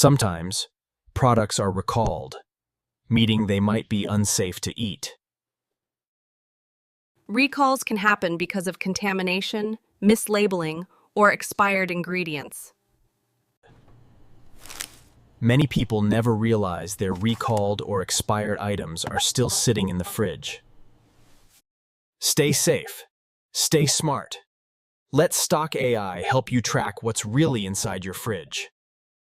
Sometimes, products are recalled, meaning they might be unsafe to eat. Recalls can happen because of contamination, mislabeling, or expired ingredients. Many people never realize their recalled or expired items are still sitting in the fridge. Stay safe. Stay smart. Let Stock AI help you track what's really inside your fridge.